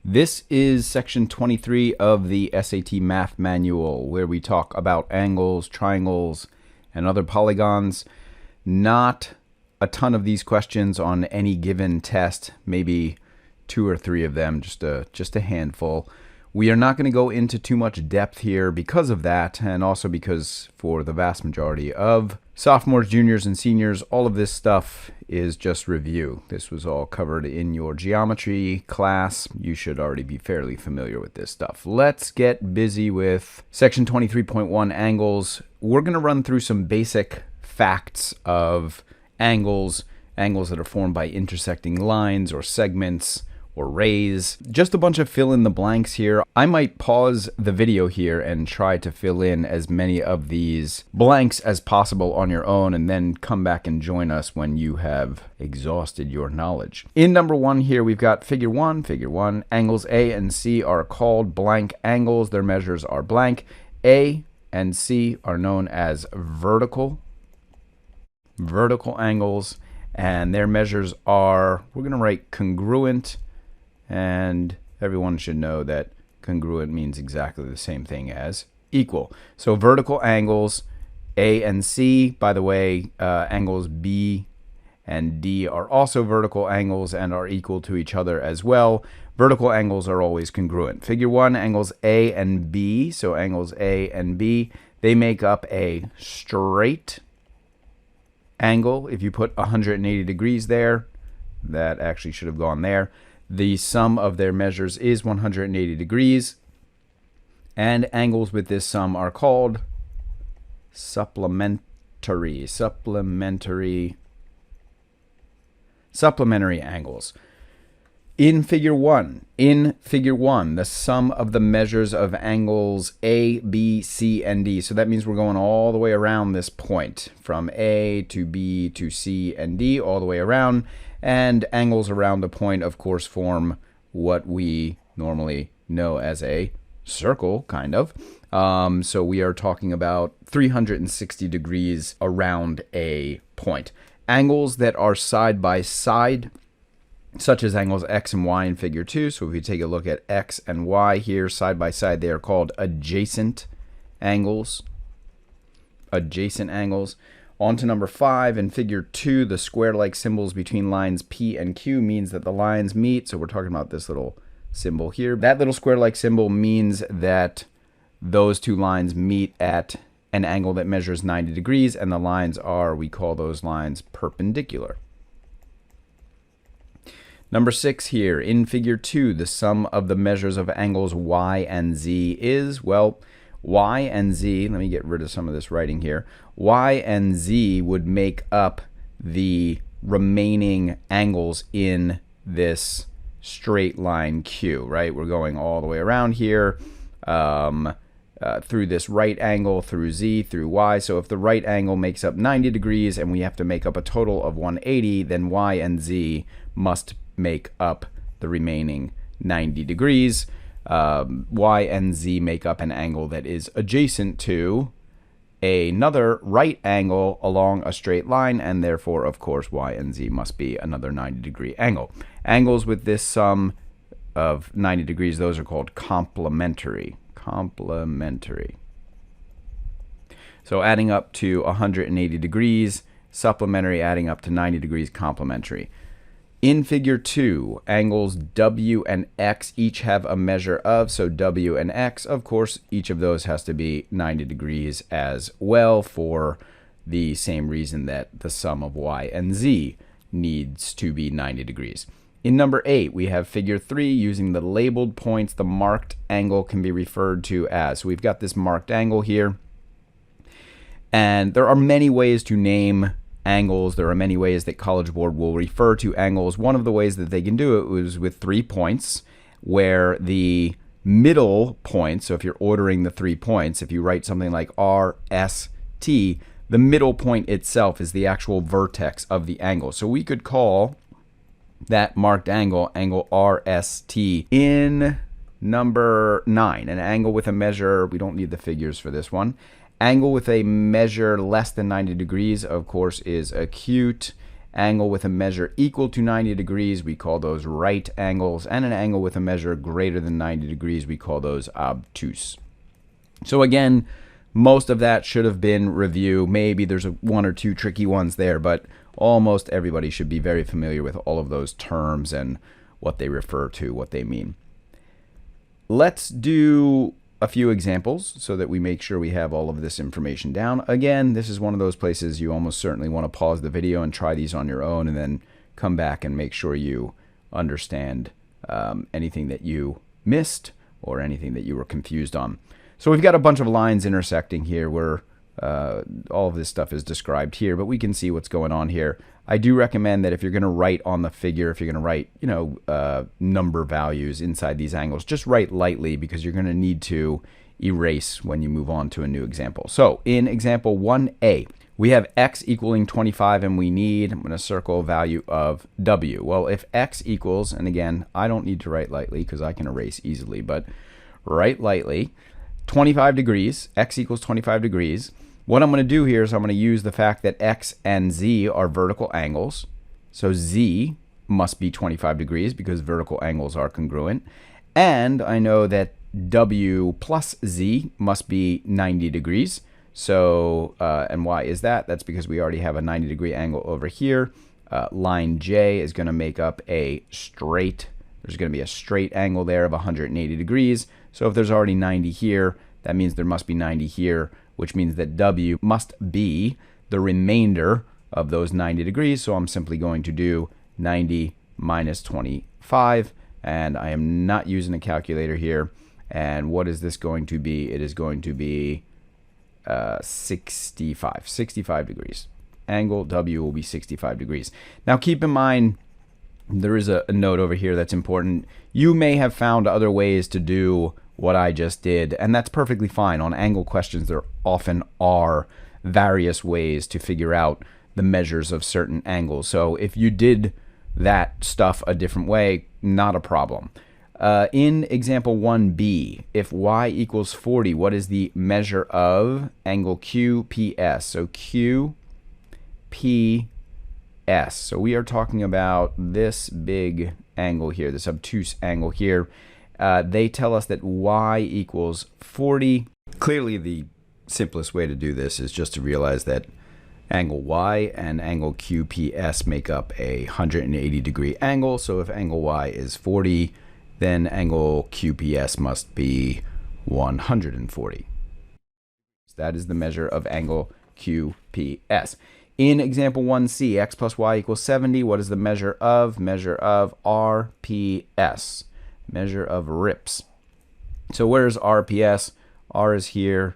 This is section 23 of the SAT Math Manual, where we talk about angles, triangles, and other polygons. Not a ton of these questions on any given test, maybe 2 or 3 of them, just a handful. We are not going to go into too much depth here because of that, and also because for the vast majority of sophomores, juniors, and seniors, all of this stuff is just review. This was all covered in your geometry class. You should already be fairly familiar with this stuff. Let's get busy with section 23.1 angles. We're going to run through some basic facts of angles that are formed by intersecting lines or segments or rays. Just a bunch of fill in the blanks here. I might pause the video here and try to fill in as many of these blanks as possible on your own, and then come back and join us when you have exhausted your knowledge. In number 1 here, we've got figure 1. Angles A and C are called blank angles. Their measures are blank. A and C are known as vertical angles, and their measures are, we're going to write congruent, and everyone should know that congruent means exactly the same thing as equal. So vertical angles, A and C, by the way, angles B and D are also vertical angles and are equal to each other as well. Vertical angles are always congruent. Figure 1, angles A and B, so angles A and B, they make up a straight angle. If you put 180 degrees there, that actually should have gone there. The sum of their measures is 180 degrees, and angles with this sum are called supplementary angles. In figure 1, the sum of the measures of angles A, B, C, and D. So that means we're going all the way around this point, from A to B to C and D, all the way around. And angles around the point, of course, form what we normally know as a circle, kind of. So we are talking about 360 degrees around a point. Angles that are side by side, such as angles X and Y in figure 2. So if we take a look at X and Y here side by side, they are called adjacent angles. On to number 5, in figure 2, the square-like symbols between lines P and Q means that the lines meet. So we're talking about this little symbol here. That little square-like symbol means that those two lines meet at an angle that measures 90 degrees, and the lines are, we call those lines perpendicular. Number 6 here, in figure 2, the sum of the measures of angles Y and Z is, well, Y and Z, let me get rid of some of this writing here. Y and Z would make up the remaining angles in this straight line Q, right? We're going all the way around here through this right angle, through Z, through Y. So if the right angle makes up 90 degrees and we have to make up a total of 180, then Y and Z must make up the remaining 90 degrees. Y and Z make up an angle that is adjacent to another right angle along a straight line, and therefore, of course, Y and Z must be another 90-degree angle. Angles with this sum of 90 degrees, those are called complementary. So adding up to 180 degrees, supplementary, adding up to 90 degrees, complementary. In figure 2, angles W and X each have a measure of, so W and X, of course, each of those has to be 90 degrees as well, for the same reason that the sum of Y and Z needs to be 90 degrees. In number 8, we have figure 3. Using the labeled points, the marked angle can be referred to as. So we've got this marked angle here, and there are many ways to name angles. There are many ways that College Board will refer to angles. One of the ways that they can do it is with 3 points, where the middle point, so if you're ordering the 3 points, if you write something like R, S, T, the middle point itself is the actual vertex of the angle. So we could call that marked angle, angle RST. In number 9, an angle with a measure, we don't need the figures for this one. Angle with a measure less than 90 degrees, of course, is acute. angle with a measure equal to 90 degrees, we call those right angles, and an angle with a measure greater than 90 degrees, we call those obtuse. So again, most of that should have been review. Maybe there's one or two tricky ones there, but almost everybody should be very familiar with all of those terms and what they refer to, what they mean. Let's do a few examples so that we make sure we have all of this information down. Again, this is one of those places you almost certainly want to pause the video and try these on your own and then come back and make sure you understand anything that you missed or anything that you were confused on. So we've got a bunch of lines intersecting here where all of this stuff is described here, but we can see what's going on here. I do recommend that if you're going to write on the figure, if you're going to write, number values inside these angles, just write lightly because you're going to need to erase when you move on to a new example. So in example 1a, we have x equaling 25 and we need, I'm going to circle a value of w. Well, if x equals, and again, I don't need to write lightly because I can erase easily, but write lightly, 25 degrees, x equals 25 degrees. What I'm going to do here is I'm going to use the fact that x and z are vertical angles. So z must be 25 degrees because vertical angles are congruent. And I know that w plus z must be 90 degrees. So, and why is that? That's because we already have a 90-degree angle over here. Line J is going to make up a straight, there's going to be a straight angle there of 180 degrees. So if there's already 90 here, that means there must be 90 here, which means that W must be the remainder of those 90 degrees. So I'm simply going to do 90 minus 25, and I am not using a calculator here. And what is this going to be? It is going to be 65 degrees. Angle W will be 65 degrees. Now keep in mind, there is a note over here that's important. You may have found other ways to do what I just did, and that's perfectly fine. On angle questions, there often are various ways to figure out the measures of certain angles. So if you did that stuff a different way, not a problem. In example 1b, if y equals 40, what is the measure of angle QPS? So QPS. So we are talking about this big angle here, this obtuse angle here. They tell us that y equals 40. Clearly, the simplest way to do this is just to realize that angle y and angle QPS make up a 180-degree angle. So if angle y is 40, then angle QPS must be 140. That is the measure of angle QPS. In example 1c, x plus y equals 70. What is the measure of? Measure of RPS. Measure of RIPS. So where's RPS? R is here,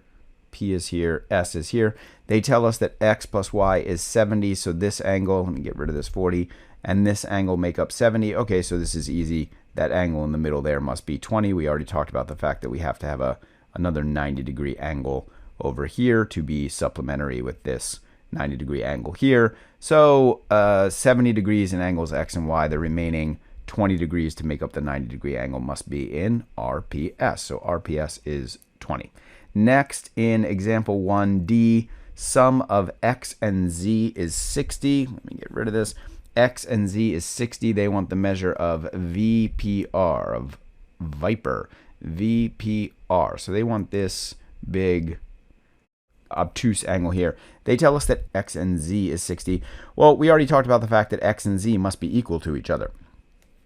P is here, S is here. They tell us that x plus y is 70. So this angle, let me get rid of this 40, and this angle make up 70. Okay, so this is easy. That angle in the middle there must be 20. We already talked about the fact that we have to have another 90-degree angle over here to be supplementary with this 90-degree angle here. So 70 degrees in angles x and y. The remaining 20 degrees to make up the 90-degree angle must be in RPS. So RPS is 20. Next, in example 1D, sum of x and z is 60. Let me get rid of this. X and z is 60. They want the measure of VPR, of Viper, VPR. So they want this big obtuse angle here. They tell us that x and z is 60. Well, we already talked about the fact that x and z must be equal to each other,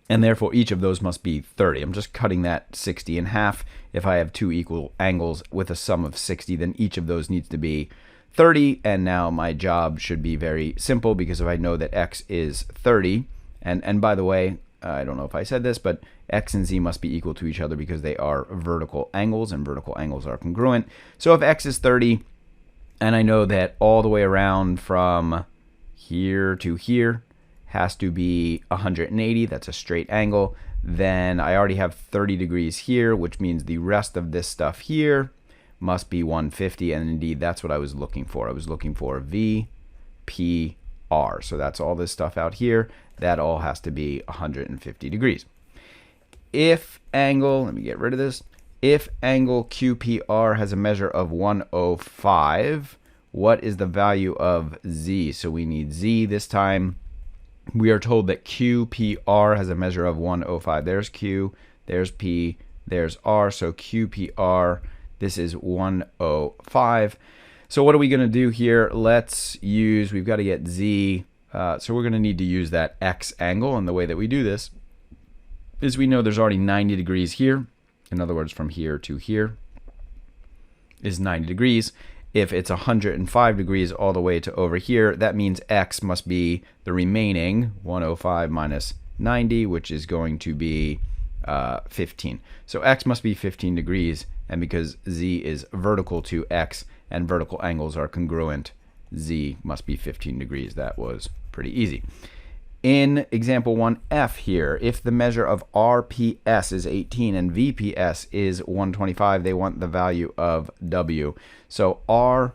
and therefore each of those must be 30. I'm just cutting that 60 in half. If I have two equal angles with a sum of 60, then each of those needs to be 30, and now my job should be very simple, because if I know that x is 30, and by the way, I don't know if I said this, but x and z must be equal to each other because they are vertical angles, and vertical angles are congruent. So if x is 30, and I know that all the way around from here to here has to be 180, that's a straight angle, then I already have 30 degrees here, which means the rest of this stuff here must be 150, and indeed that's what I was looking for. I was looking for VPR. So that's all this stuff out here. That all has to be 150 degrees. If angle, let me get rid of this. If angle QPR has a measure of 105, what is the value of z? So we need z this time. we are told that QPR has a measure of 105. There's Q, there's P, there's R. So QPR, this is 105. So what are we going to do here? Let's use, we've got to get Z. So we're going to need to use that X angle. And the way that we do this is we know there's already 90 degrees here. In other words, from here to here is 90 degrees. If it's 105 degrees all the way to over here, that means X must be the remaining 105 minus 90, which is going to be 15. So X must be 15 degrees. And because Z is vertical to X and vertical angles are congruent, Z must be 15 degrees. That was pretty easy. In example 1F here, if the measure of RPS is 18 and VPS is 125, they want the value of W. So RPS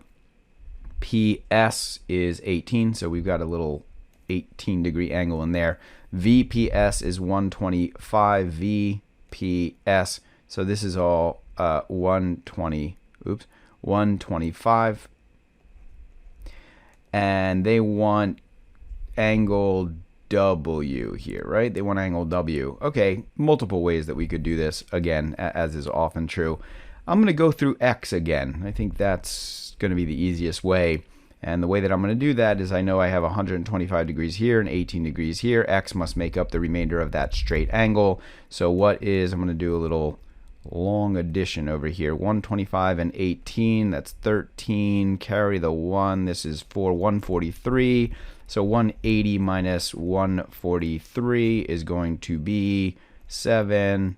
is 18, so we've got a little 18 degree angle in there. VPS is 125, VPS, so this is all 125. And they want angle W here, right? They want angle W. Okay, multiple ways that we could do this, again, as is often true. I'm going to go through X again. I think that's going to be the easiest way. And the way that I'm going to do that is I know I have 125 degrees here and 18 degrees here. X must make up the remainder of that straight angle. So what is, I'm going to do a little long addition over here. 125 and 18, that's 13. Carry the 1. This is for 143. So 180 minus 143 is going to be 7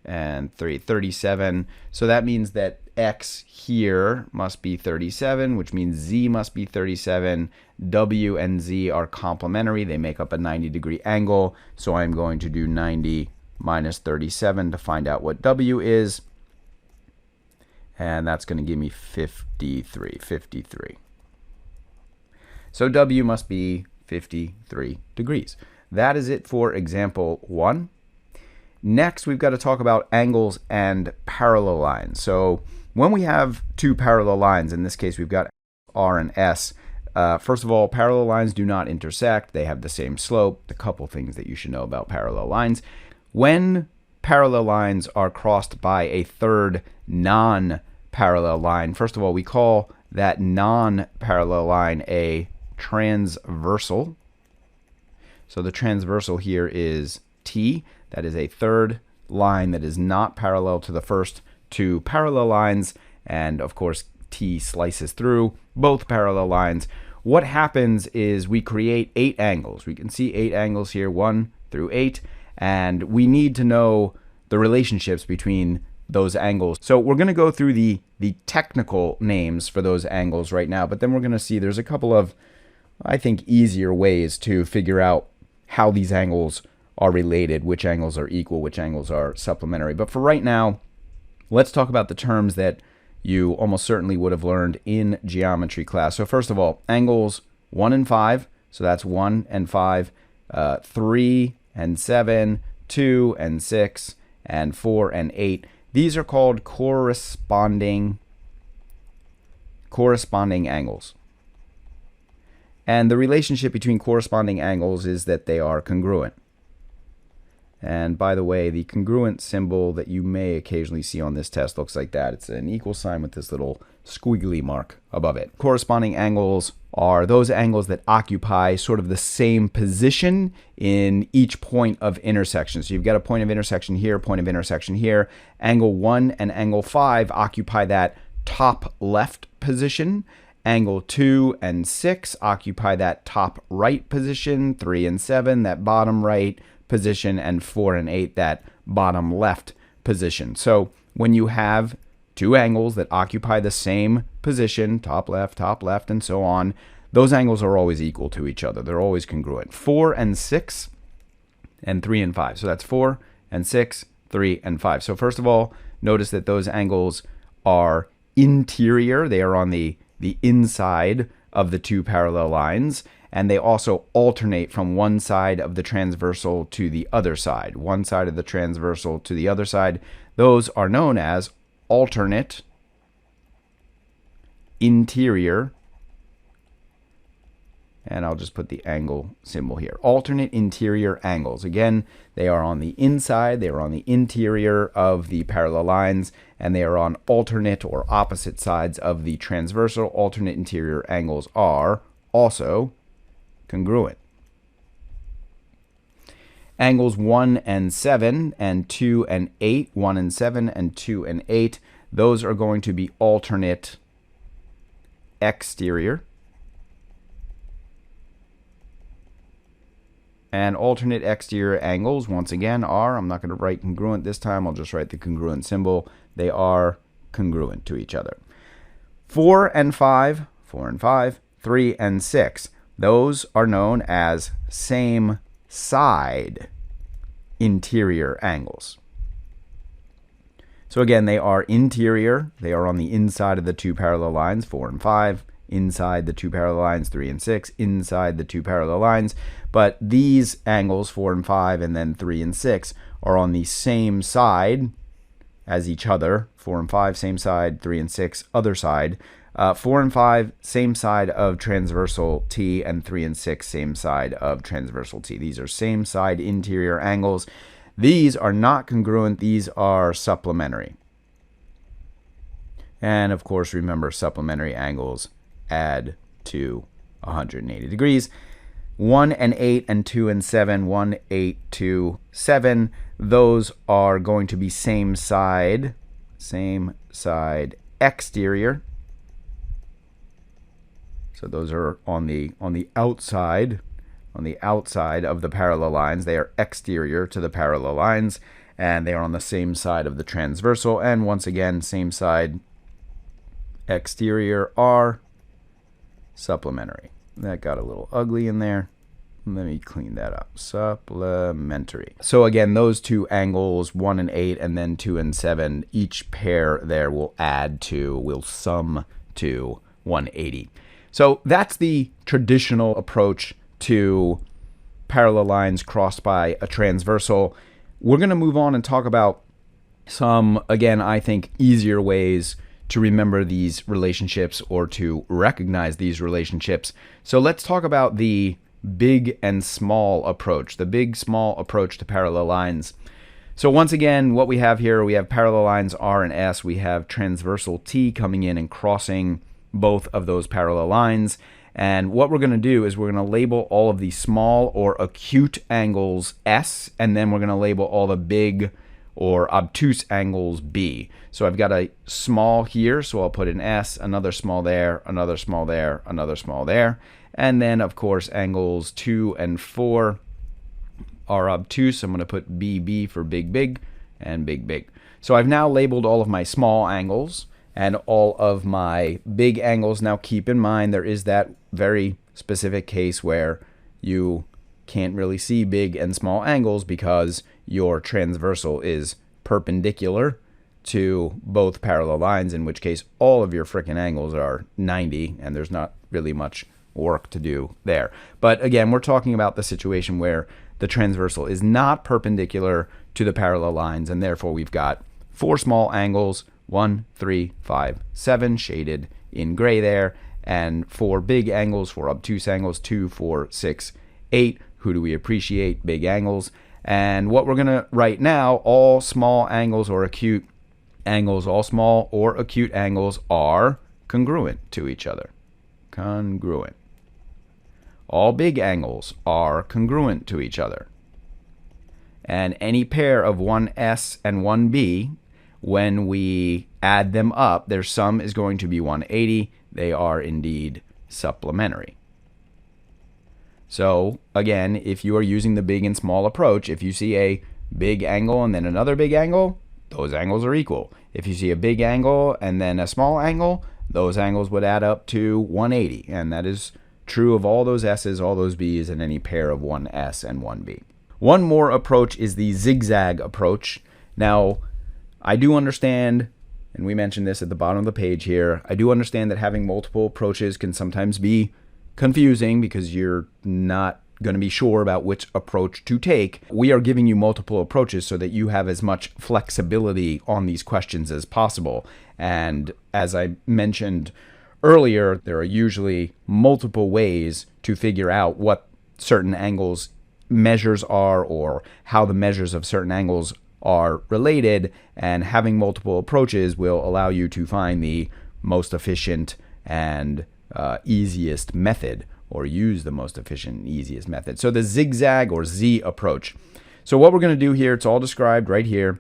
and 3, 37. So that means that X here must be 37, which means Z must be 37. W and Z are complementary. They make up a 90-degree angle. So I'm going to do 90 minus 37 to find out what W is. And that's going to give me 53. So W must be 53 degrees. That is it for example 1. Next, we've got to talk about angles and parallel lines. So when we have two parallel lines, in this case we've got R and S, first of all, parallel lines do not intersect. They have the same slope. A couple things that you should know about parallel lines. When parallel lines are crossed by a third non-parallel line, first of all, we call that non-parallel line a transversal. So the transversal here is T. That is a third line that is not parallel to the first two parallel lines. And of course, T slices through both parallel lines. What happens is we create 8 angles. We can see 8 angles here, 1 through 8. And we need to know the relationships between those angles. So we're going to go through the technical names for those angles right now. But then we're going to see there's a couple of, I think, easier ways to figure out how these angles are related, which angles are equal, which angles are supplementary. But for right now, let's talk about the terms that you almost certainly would have learned in geometry class. So first of all, angles 1 and 5. So that's 1 and 5, 3 and 7, 2 and 6, and 4 and 8. These are called corresponding angles. And the relationship between corresponding angles is that they are congruent. And by the way, the congruent symbol that you may occasionally see on this test looks like that. It's an equal sign with this little squiggly mark above it. Corresponding angles are those angles that occupy sort of the same position in each point of intersection. So you've got a point of intersection here, point of intersection here. Angle 1 and angle 5 occupy that top left position. Angle 2 and 6 occupy that top right position. 3 and 7, that bottom right position, and 4 and 8, that bottom left position. So when you have two angles that occupy the same position, top left, and so on, those angles are always equal to each other. They're always congruent. 4 and 6 and 3 and 5. So that's 4 and 6, 3 and 5. So first of all, notice that those angles are interior. They are on the inside of the two parallel lines. And they also alternate from one side of the transversal to the other side. One side of the transversal to the other side. Those are known as alternate interior and I'll just put the angle symbol here. Alternate interior angles. Again, they are on the inside, they are on the interior of the parallel lines, and they are on alternate or opposite sides of the transversal. Alternate interior angles are also congruent. Angles 1 and 7 and 2 and 8, 1 and 7 and 2 and 8, those are going to be alternate exterior. And alternate exterior angles, once again, are, I'm not going to write congruent this time, I'll just write the congruent symbol. They are congruent to each other. 4 and 5, 3 and 6, those are known as same side interior angles. So again, they are interior, they are on the inside of the two parallel lines, 4 and 5, inside the two parallel lines, 3 and 6, inside the two parallel lines. But these angles, 4 and 5, and then 3 and 6, are on the same side as each other. 4 and 5, same side, 3 and 6, other side. 4 and 5, same side of transversal T, and 3 and 6, same side of transversal T. These are same side interior angles. These are not congruent, these are supplementary. And of course, remember, supplementary angles add to 180 degrees. 1 and 8 and 2 and 7, 1, 8, 2, 7, those are going to be same side exterior. So those are on the outside of the parallel lines. They are exterior to the parallel lines, and they are on the same side of the transversal. And once again, same side exterior are supplementary. That got a little ugly in there. Let me clean that up. Supplementary. So again, those two angles, 1 and 8 and then 2 and 7, each pair there will sum to 180. So that's the traditional approach to parallel lines crossed by a transversal. We're going to move on and talk about some, again, I think, easier ways to remember these relationships or to recognize these relationships. So let's talk about the big and small approach, the big small approach to parallel lines. So once again, what we have here, we have parallel lines R and S. We have transversal T coming in and crossing both of those parallel lines. And what we're going to do is we're going to label all of the small or acute angles S, and then we're going to label all the big or obtuse angles B. So I've got a small here, so I'll put an S, another small there, another small there, another small there. And then, of course, angles 2 and 4 are obtuse. I'm going to put BB for big, big, and big, big. So I've now labeled all of my small angles and all of my big angles. Now keep in mind, there is that very specific case where you can't really see big and small angles because your transversal is perpendicular to both parallel lines, in which case all of your frickin' angles are 90 and there's not really much work to do there. But again, we're talking about the situation where the transversal is not perpendicular to the parallel lines, and therefore we've got 4 small angles, 1, 3, 5, 7, shaded in gray there, and 4 big angles, 4 obtuse angles, 2, 4, 6, 8. Who do we appreciate? Big angles. And what we're going to write now, all small angles or acute angles, all small or acute angles are congruent to each other. Congruent. All big angles are congruent to each other. And any pair of one S and one B, when we add them up, their sum is going to be 180. They are indeed supplementary. So again, if you are using the big and small approach, if you see a big angle and then another big angle, those angles are equal. If you see a big angle and then a small angle, those angles would add up to 180. And that is true of all those S's, all those B's, and any pair of one S and one B. One more approach is the zigzag approach. Now, I do understand, and we mentioned this at the bottom of the page here, I do understand that having multiple approaches can sometimes be confusing because you're not going to be sure about which approach to take. We are giving you multiple approaches so that you have as much flexibility on these questions as possible. And as I mentioned earlier, there are usually multiple ways to figure out what certain angles measures are, or how the measures of certain angles are related, and having multiple approaches will allow you to find the most efficient and easiest method, or use the most efficient and easiest method. So the zigzag or Z approach. So what we're going to do here, it's all described right here.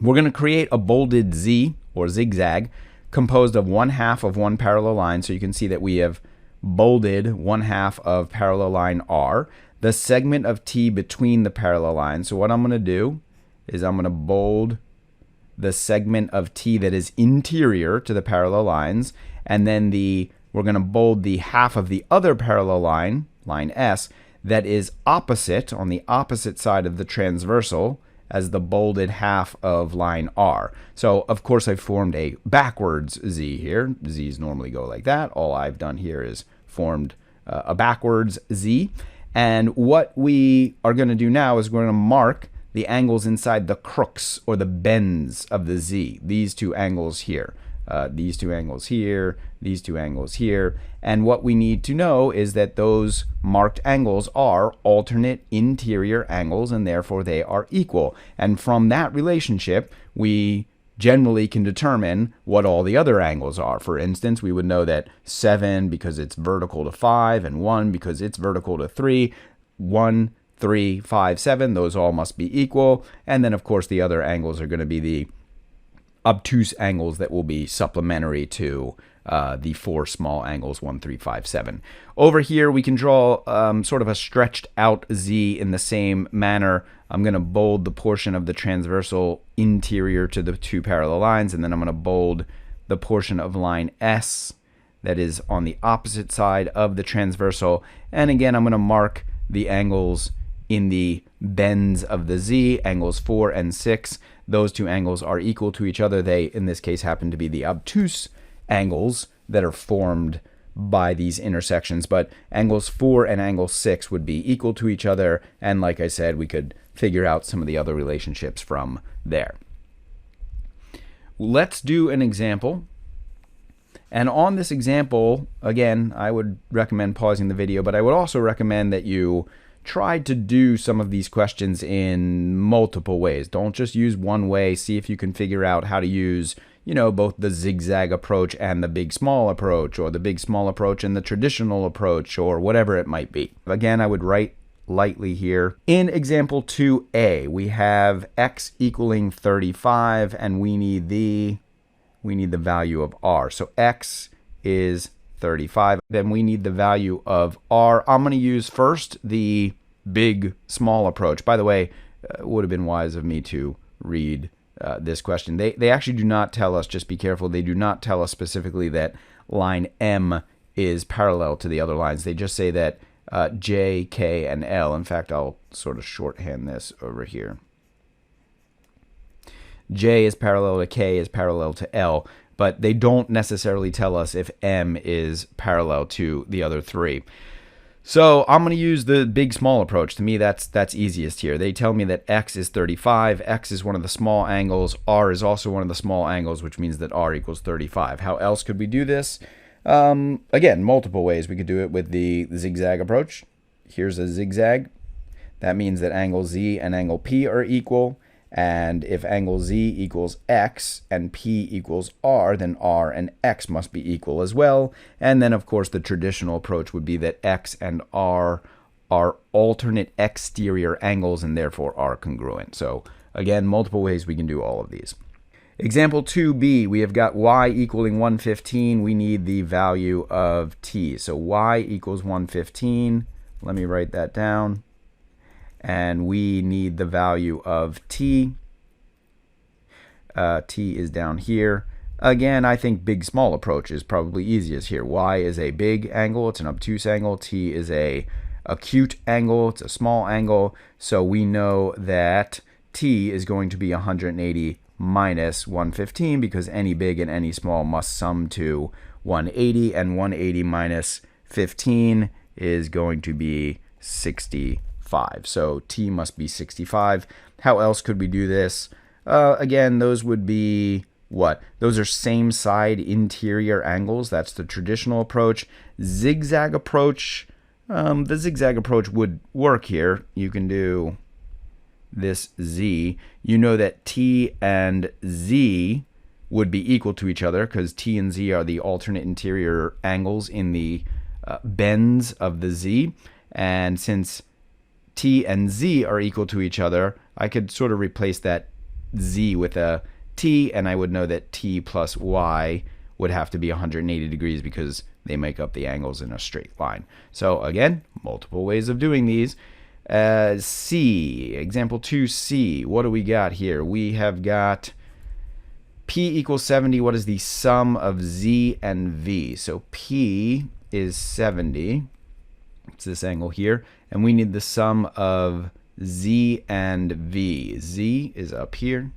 We're going to create a bolded Z or zigzag composed of 1/2 of one parallel line. So you can see that we have bolded 1/2 of parallel line R, the segment of T between the parallel lines. So what I'm going to do is I'm going to bold the segment of T that is interior to the parallel lines, and then we're going to bold the half of the other parallel line, line S, that is opposite, on the opposite side of the transversal, as the bolded half of line R. So of course I've formed a backwards Z here. Z's normally go like that. All I've done here is formed a backwards Z. And what we are going to do now is we're going to mark the angles inside the crooks or the bends of the Z. These two angles here. These two angles here, these two angles here. And what we need to know is that those marked angles are alternate interior angles, and therefore they are equal. And from that relationship, we generally can determine what all the other angles are. For instance, we would know that 7 because it's vertical to 5, and 1 because it's vertical to 3. 1, 3, 5, 7, those all must be equal. And then of course the other angles are going to be the obtuse angles that will be supplementary to the 4 small angles, 1, 3, 5, 7. Over here we can draw sort of a stretched out Z in the same manner. I'm going to bold the portion of the transversal interior to the 2 parallel lines, and then I'm going to bold the portion of line S that is on the opposite side of the transversal. And again, I'm going to mark the angles in the bends of the Z, angles 4 and 6. Those 2 angles are equal to each other. They, in this case, happen to be the obtuse angles that are formed by these intersections, but angles 4 and angle 6 would be equal to each other, and like I said, we could figure out some of the other relationships from there. Let's do an example. And on this example, again, I would recommend pausing the video, but I would also recommend that you try to do some of these questions in multiple ways. Don't just use one way. See if you can figure out how to use, both the zigzag approach and the big small approach, or the big small approach and the traditional approach, or whatever it might be. Again, I would write lightly here. In example 2a, we have x equaling 35, and we need the value of r. So x is 35. Then we need the value of r. I'm going to use first the big small approach. By the way, it would have been wise of me to read this question. They actually do not tell us, just be careful, they do not tell us specifically that line M is parallel to the other lines. They just say that J, K, and L. In fact, I'll sort of shorthand this over here. J is parallel to K is parallel to L, but they don't necessarily tell us if M is parallel to the other 3. So I'm going to use the big small approach. To me, that's easiest here. They tell me that x is 35, x is one of the small angles, r is also one of the small angles, which means that r equals 35. How else could we do this? Again, multiple ways. We could do it with the zigzag approach. Here's a zigzag. That means that angle Z and angle P are equal. And if angle Z equals x and P equals r, then r and x must be equal as well. And then, of course, the traditional approach would be that x and r are alternate exterior angles and therefore are congruent. So, again, multiple ways we can do all of these. Example 2b, we have got y equaling 115. We need the value of t. So y equals 115. Let me write that down. And we need the value of t. T is down here. Again, I think big small approach is probably easiest here. Y is a big angle, it's an obtuse angle. T is a acute angle, it's a small angle. So we know that t is going to be 180 minus 115 because any big and any small must sum to 180, and 180 minus 15 is going to be 65. So t must be 65. How else could we do this? Again, those would be what? Those are same side interior angles. That's the traditional approach. Zigzag approach, the zigzag approach would work here. You can do this Z. You know that T and Z would be equal to each other because T and Z are the alternate interior angles in the bends of the Z. And since T and Z are equal to each other, I could sort of replace that Z with a T, and I would know that T plus Y would have to be 180 degrees because they make up the angles in a straight line. So again, multiple ways of doing these. C, example 2C, what do we got here? We have got P equals 70. What is the sum of Z and V? So P is 70. It's this angle here. And we need the sum of Z and V. Z is up here.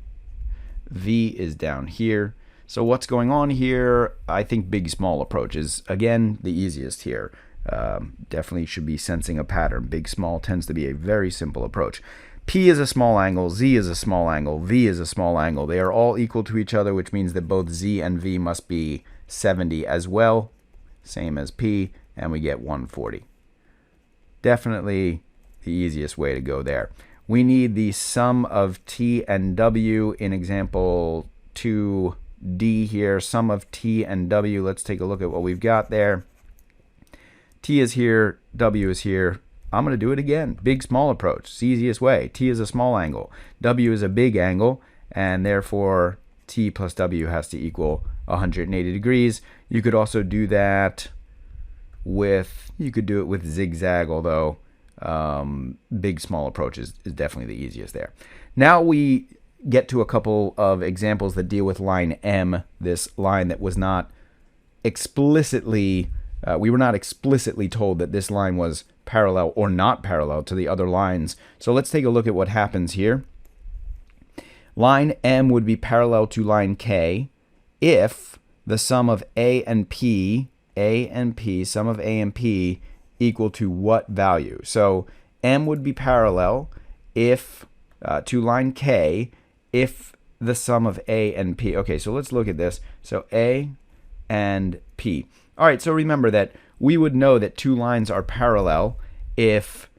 V is down here. So what's going on here? I think big small approach is, again, the easiest here. Definitely should be sensing a pattern. Big small tends to be a very simple approach. P is a small angle, Z is a small angle, V is a small angle. They are all equal to each other, which means that both Z and V must be 70 as well, same as P, and we get 140. Definitely the easiest way to go there. We need the sum of T and W in example 2D here. Sum of T and W. Let's take a look at what we've got there. T is here, W is here. I'm going to do it again. Big small approach. It's the easiest way. T is a small angle. W is a big angle, and therefore T plus W has to equal 180 degrees. You could also do that with, you could do it with zigzag, although big small approach is definitely the easiest there. Now we get to a couple of examples that deal with line M, this line that was not explicitly, we were not explicitly told that this line was parallel or not parallel to the other lines. So let's take a look at what happens here. Line M would be parallel to line K if the sum of A and P, sum of A and P equal to what value? So M would be parallel if to line K if the sum of A and P. Okay, so let's look at this. So A and P. All right, so remember that we would know that two lines are parallel if,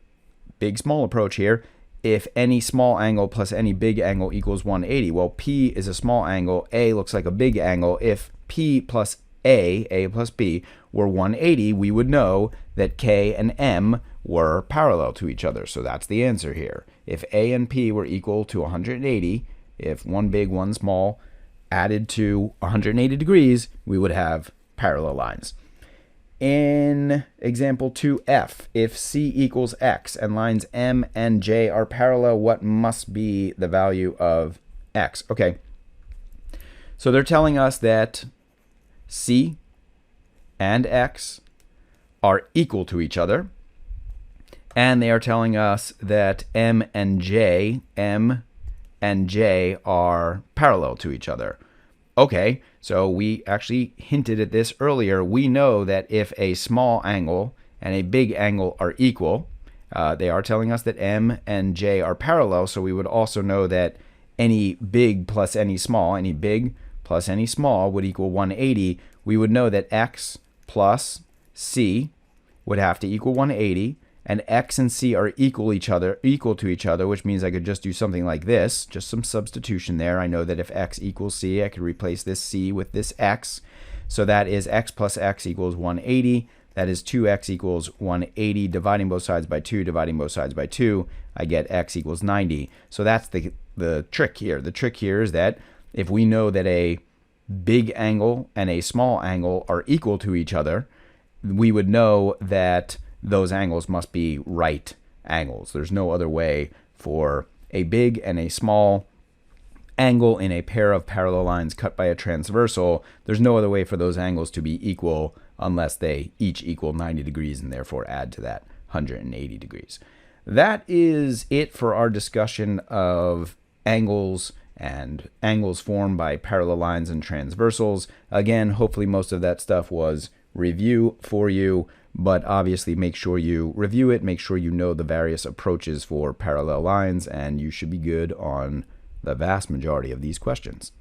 big small approach here, if any small angle plus any big angle equals 180. Well, P is a small angle, A looks like a big angle. If P plus A plus B were 180, we would know that K and M were parallel to each other. So that's the answer here. If A and P were equal to 180, if one big, one small added to 180 degrees, we would have parallel lines. In example 2F, if C equals X and lines M and J are parallel, what must be the value of X? Okay, so they're telling us that C and X are equal to each other, and they are telling us that M and J are parallel to each other. Okay, so we actually hinted at this earlier. We know that if a small angle and a big angle are equal, they are telling us that M and J are parallel, so we would also know that any big plus any small, any big plus any small would equal 180. We would know that X plus C would have to equal 180, and X and C are equal to each other, which means I could just do something like this, just some substitution there. I know that if X equals C, I could replace this C with this X. So that is X plus X equals 180. That is 2X equals 180. Dividing both sides by 2, dividing both sides by 2, I get X equals 90. So that's the trick here. The trick here is that if we know that a big angle and a small angle are equal to each other, we would know that those angles must be right angles. There's no other way for a big and a small angle in a pair of parallel lines cut by a transversal. There's no other way for those angles to be equal unless they each equal 90 degrees and therefore add to that 180 degrees. That is it for our discussion of angles and angles formed by parallel lines and transversals. Again, hopefully most of that stuff was review for you, but obviously make sure you review it, make sure you know the various approaches for parallel lines, and you should be good on the vast majority of these questions.